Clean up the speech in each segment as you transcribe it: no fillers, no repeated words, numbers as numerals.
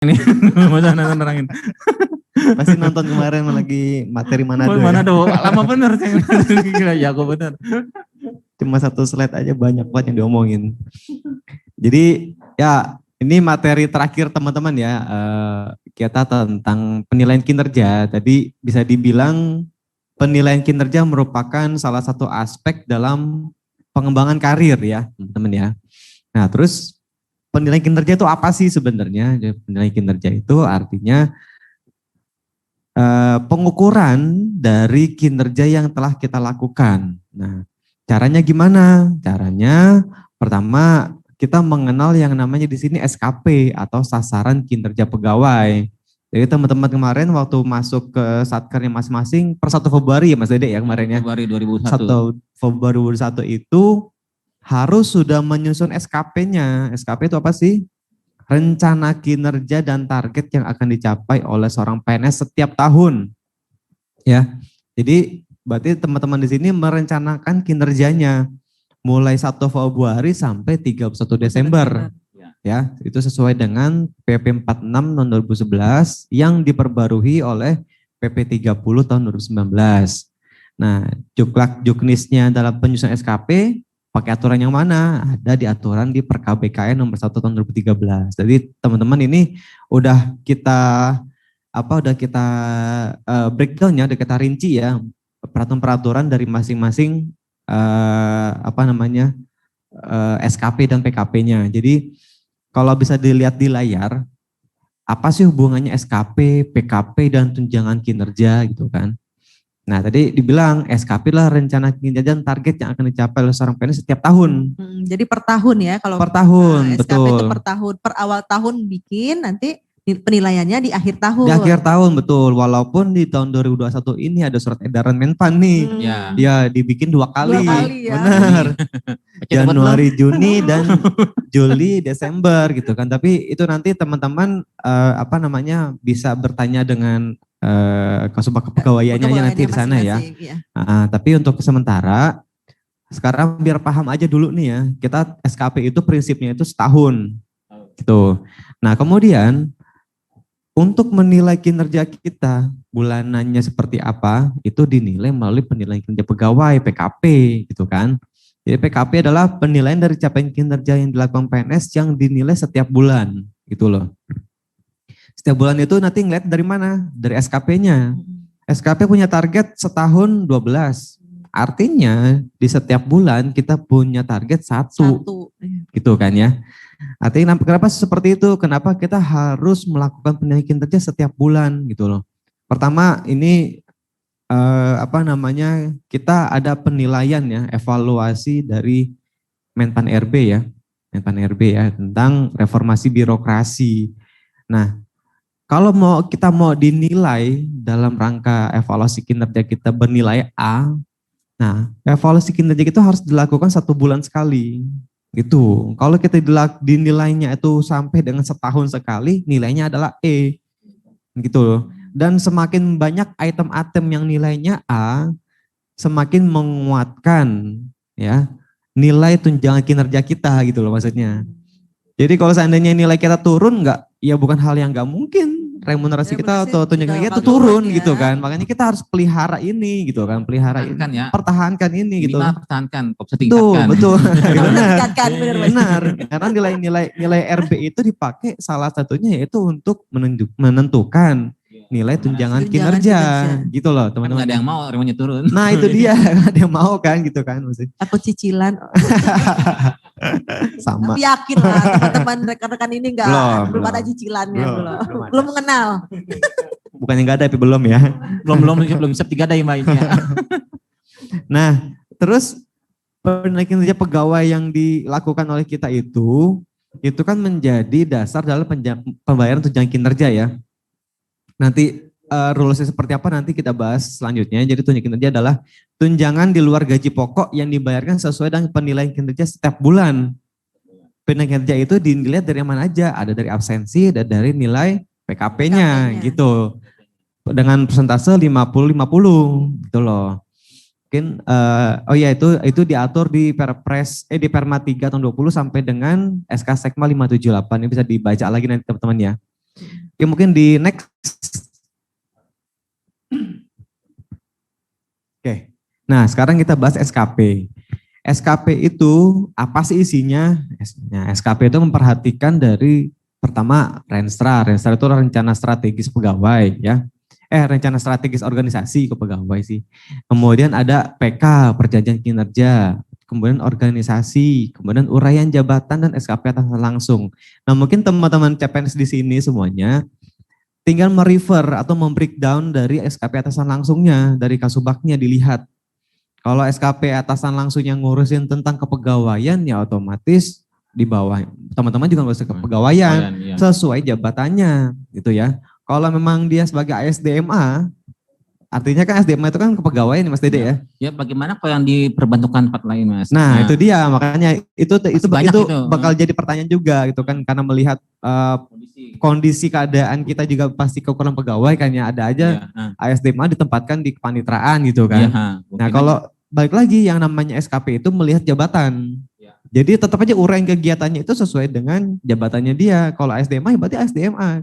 Ini masa nerangin. Pasti nonton kemarin lagi materi Manado. Manado, ya? Lama bener saya. Ya aku bener. Cuma satu slide aja banyak banget yang diomongin. Jadi ya ini materi terakhir teman-teman ya. Kita tentang penilaian kinerja. Tadi bisa dibilang penilaian kinerja merupakan salah satu aspek dalam pengembangan karir ya teman-teman ya. Nah terus penilaian kinerja itu apa sih sebenarnya? Penilaian kinerja itu artinya pengukuran dari kinerja yang telah kita lakukan. Nah, caranya gimana? Caranya pertama kita mengenal yang namanya di sini SKP atau sasaran kinerja pegawai. Jadi teman-teman kemarin waktu masuk ke satkernya masing-masing per 1 Februari ya Mas Dede ya kemarin ya. Februari 2001. 1 Februari 2021 itu harus sudah menyusun SKP-nya. SKP itu apa sih? Rencana kinerja dan target yang akan dicapai oleh seorang PNS setiap tahun. Ya. Jadi berarti teman-teman di sini merencanakan kinerjanya mulai 1 Februari sampai 31 Desember. Ya, itu sesuai dengan PP 46 tahun 2011 yang diperbarui oleh PP 30 tahun 2019. Nah, juknisnya dalam penyusunan SKP pakai aturan yang mana? Ada di aturan di Perka BKN nomor 1 tahun 2013. Jadi teman-teman ini udah kita breakdown ya, udah kita rinci ya peraturan-peraturan dari masing-masing SKP dan PKP-nya. Jadi kalau bisa dilihat di layar, apa sih hubungannya SKP, PKP dan tunjangan kinerja gitu kan? Nah tadi dibilang SKP lah rencana kinerja dan target yang akan dicapai oleh seorang PNS setiap tahun. Jadi per tahun ya kalau per tahun, SKP betul. itu per tahun, per awal tahun bikin nanti penilaiannya di akhir tahun. Di akhir tahun betul, walaupun di tahun 2021 ini ada surat edaran Menpan nih. Ya dibikin 2 kali. 2 kali ya. Benar. Januari, Juni dan Juli, Desember gitu kan. Tapi itu nanti teman-teman bisa bertanya dengan Kasubag Kepegawaiannya aja nanti di sana ya. Tapi untuk sementara sekarang biar paham aja dulu nih ya. Kita SKP itu prinsipnya itu setahun. Gitu. Nah, kemudian untuk menilai kinerja kita bulanannya seperti apa itu dinilai melalui penilaian kinerja pegawai PKP gitu kan. Jadi PKP adalah penilaian dari capaian kinerja yang dilakukan PNS yang dinilai setiap bulan gitu loh. Setiap bulan itu nanti ngeliat dari mana? Dari SKP-nya. SKP punya target setahun 12. Artinya di setiap bulan kita punya target 1. Gitu kan ya. Artinya kenapa seperti itu? Kenapa kita harus melakukan penilaian kinerja setiap bulan gitu loh. Pertama ini kita ada penilaian ya, evaluasi dari Menpan RB ya. Menpan RB ya tentang reformasi birokrasi. Nah, kalau kita mau dinilai dalam rangka evaluasi kinerja kita bernilai A, nah evaluasi kinerja kita harus dilakukan 1 bulan sekali. Gitu. Kalau kita dinilainya itu sampai dengan setahun sekali, nilainya adalah E. Gitu loh. Dan semakin banyak item-item yang nilainya A, semakin menguatkan ya nilai tunjangan kinerja kita gitu loh maksudnya. Jadi kalau seandainya nilai kita turun ya bukan hal yang nggak mungkin remunerasi kita atau tunjangan kita turun ya. Gitu kan. Makanya kita harus pelihara ini gitu kan, pertahankan ini gitu. Pertahankan, kok bisa tingkatkan. Betul. Benar. Karena nilai RB itu dipakai salah satunya yaitu untuk menentukan nilai tunjangan kinerja gitu loh teman-teman. Kan ada yang mau remunerasinya turun. Nah itu dia, ada yang mau kan gitu kan maksudnya. Takut cicilan. Sama. Tapi yakin lah teman-teman rekan-rekan ini belum ada cicilannya belum mengenal. Bukannya enggak ada tapi belum ya. belum siap 3 day mainnya. Nah, terus penilaian kinerja pegawai yang dilakukan oleh kita itu kan menjadi dasar dalam pembayaran tunjangan kinerja ya. Nanti rulesnya seperti apa nanti kita bahas selanjutnya. Jadi tunjangan kinerja adalah tunjangan di luar gaji pokok yang dibayarkan sesuai dengan penilaian kinerja setiap bulan. Penilaian kinerja itu dinilai dari mana aja? Ada dari absensi, ada dari nilai PKP-nya gitu. Dengan persentase 50-50 gitu loh. Mungkin itu diatur di di Perma 3 tahun 20 sampai dengan SK Sekma 578. Ini bisa dibaca lagi nanti teman-teman ya. Oke, mungkin di next. Oke. Nah, sekarang kita bahas SKP. SKP itu apa sih isinya? SKP itu memperhatikan dari pertama Renstra. Renstra itu rencana strategis pegawai ya. Rencana strategis organisasi kepegawai sih. Kemudian ada PK, perjanjian kinerja. Kemudian organisasi, kemudian uraian jabatan dan SKP atasan langsung. Nah, mungkin teman-teman CPNS di sini semuanya tinggal merefer atau membreakdown dari SKP atasan langsungnya, dari kasubagnya dilihat. Kalau SKP atasan langsung yang ngurusin tentang kepegawaian ya otomatis di bawah teman-teman juga ngurusin kepegawaian sesuai jabatannya gitu ya. Kalau memang dia sebagai ASDMA, artinya kan SDMA itu kan kepegawaian Mas Dede ya. Ya bagaimana kalau yang diperbantukan tempat lain Mas? Nah itu dia makanya itu bakal jadi pertanyaan juga gitu kan karena melihat kondisi keadaan kita juga pasti kekurangan pegawai kan ya ada aja ASDMA ditempatkan di kepanitraan gitu kan. Nah kalau balik lagi yang namanya SKP itu melihat jabatan. Jadi tetap aja uraian kegiatannya itu sesuai dengan jabatannya dia. Kalau ASDMA berarti ASDMA.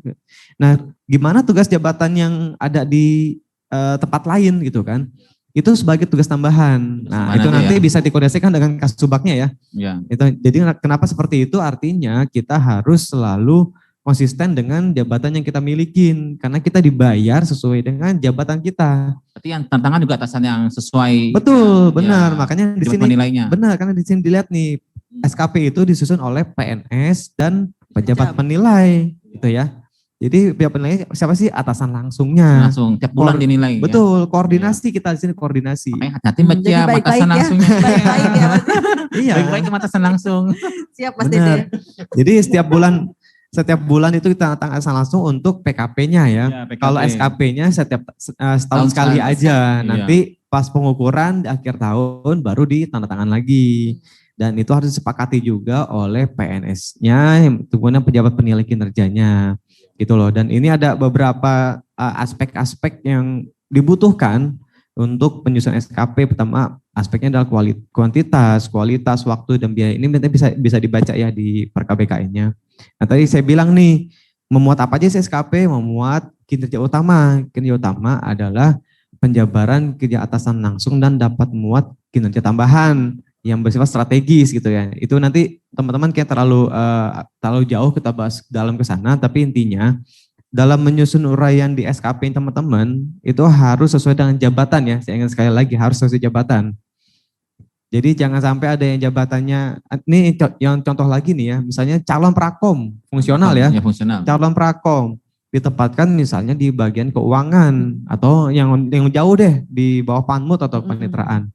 Nah gimana tugas jabatan yang ada di tempat lain gitu kan. Itu sebagai tugas tambahan. Nah, itu nanti bisa dikoordinasikan dengan kasubagnya ya. Itu jadi kenapa seperti itu artinya kita harus selalu konsisten dengan jabatan yang kita milikin karena kita dibayar sesuai dengan jabatan kita. Berarti yang tantangan juga atasan yang sesuai. Betul, benar. Makanya di sini nilainya. Benar karena di sini dilihat nih SKP itu disusun oleh PNS dan pejabat penilai gitu ya. Jadi pihak penilai siapa sih atasan langsungnya? Langsung tiap bulan dinilai. Betul, koordinasi kita di sini koordinasi. Makanya hati-hati baca atasan langsungnya. Baik-baik ya Mas. Iya. Baik-baik ke atasan langsung. Siap Mas Dede. Jadi setiap bulan itu kita atasan langsung untuk PKP-nya ya. Kalau SKP-nya setiap setahun sekali aja. Nanti pas pengukuran di akhir tahun baru ditandatangan lagi. Dan itu harus disepakati juga oleh PNS-nya, kemudian pejabat penilai kinerjanya. Gitu loh. Dan ini ada beberapa aspek-aspek yang dibutuhkan untuk penyusunan SKP. Pertama aspeknya adalah kualitas, waktu dan biaya. Ini nanti bisa dibaca ya di per-KBKN-nya. Nah tadi saya bilang nih, memuat apa aja sih SKP? Memuat kinerja utama. Kinerja utama adalah penjabaran kerja atasan langsung dan dapat memuat kinerja tambahan yang bersifat strategis gitu ya. Itu nanti teman-teman kayak terlalu jauh kita bahas dalam ke sana, tapi intinya dalam menyusun uraian di SKP teman-teman itu harus sesuai dengan jabatan ya. Saya ingat sekali lagi harus sesuai jabatan. Jadi jangan sampai ada yang jabatannya, ini yang contoh lagi nih ya, misalnya calon prakom fungsional ya. Fungsional. Calon prakom ditempatkan misalnya di bagian keuangan atau yang jauh deh di bawah panmut atau panitraan.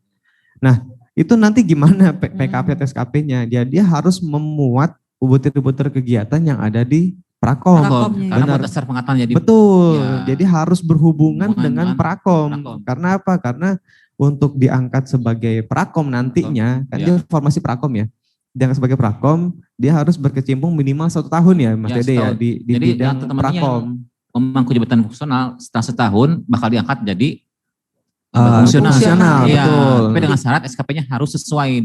Nah, itu nanti gimana PKP atau SKP-nya? Dia harus memuat butir-butir kegiatan yang ada di prakom. Karena dasar pengetahuan jadi. Betul. Ya. Jadi harus berhubungan dengan prakom. Karena apa? Karena untuk diangkat sebagai prakom nantinya, kan dia formasi prakom ya. Diangkat sebagai prakom, dia harus berkecimpung minimal 1 tahun ya Mas Dede ya di bidang prakom. Memangku jabatan fungsional setelah setahun bakal diangkat jadi fungsional, ya, betul. Tapi dengan syarat SKP-nya harus sesuai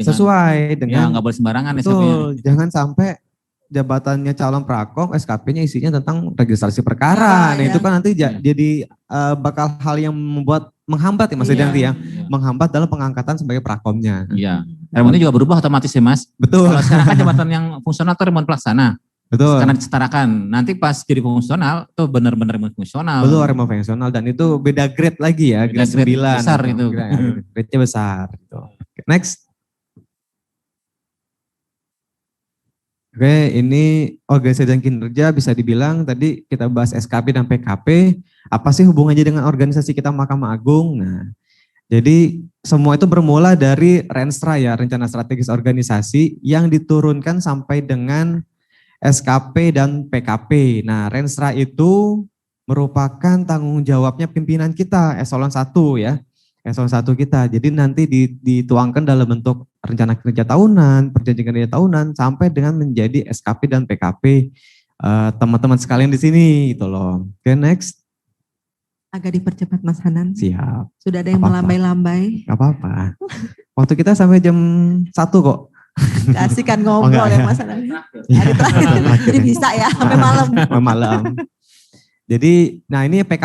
dengan ya, nggak boleh sembarangan SKP-nya. Gitu. Jangan sampai jabatannya calon prakom, SKP-nya isinya tentang registrasi perkara. Nah, itu kan nanti jadi bakal hal yang menghambat ya Mas Dede nanti ya. Menghambat dalam pengangkatan sebagai prakomnya. Iya. Remonnya juga berubah otomatis ya Mas. Betul. Kalau sekarang kan jabatan yang fungsional itu remon pelaksana. Betul. Karena disetarakan. Nanti pas jadi fungsional tuh benar-benar fungsional. Betul, remon fungsional dan itu beda grade lagi ya, grade 9. Besar itu. Grade-nya besar gitu. Next. Oke, ini organisasi dan kinerja bisa dibilang tadi kita bahas SKP dan PKP. Apa sih hubungannya dengan organisasi kita Mahkamah Agung? Nah, jadi semua itu bermula dari Renstra ya, Rencana Strategis Organisasi yang diturunkan sampai dengan SKP dan PKP. Nah, Renstra itu merupakan tanggung jawabnya pimpinan kita, eselon 1 ya. Eselon 1 kita. Jadi nanti dituangkan dalam bentuk rencana kerja tahunan, perjanjian kerja tahunan, sampai dengan menjadi SKP dan PKP teman-teman sekalian di sini gitu loh. Oke, next. Agak dipercepat Mas Hanan. Siap. Sudah ada yang melambai-lambai. Gak apa-apa. Waktu kita sampai jam 1 kok. Kasih kan ngobrol ya Mas Hanan. Hari terakhir. Jadi bisa ya sampai malam. Malam. Jadi, nah ini PK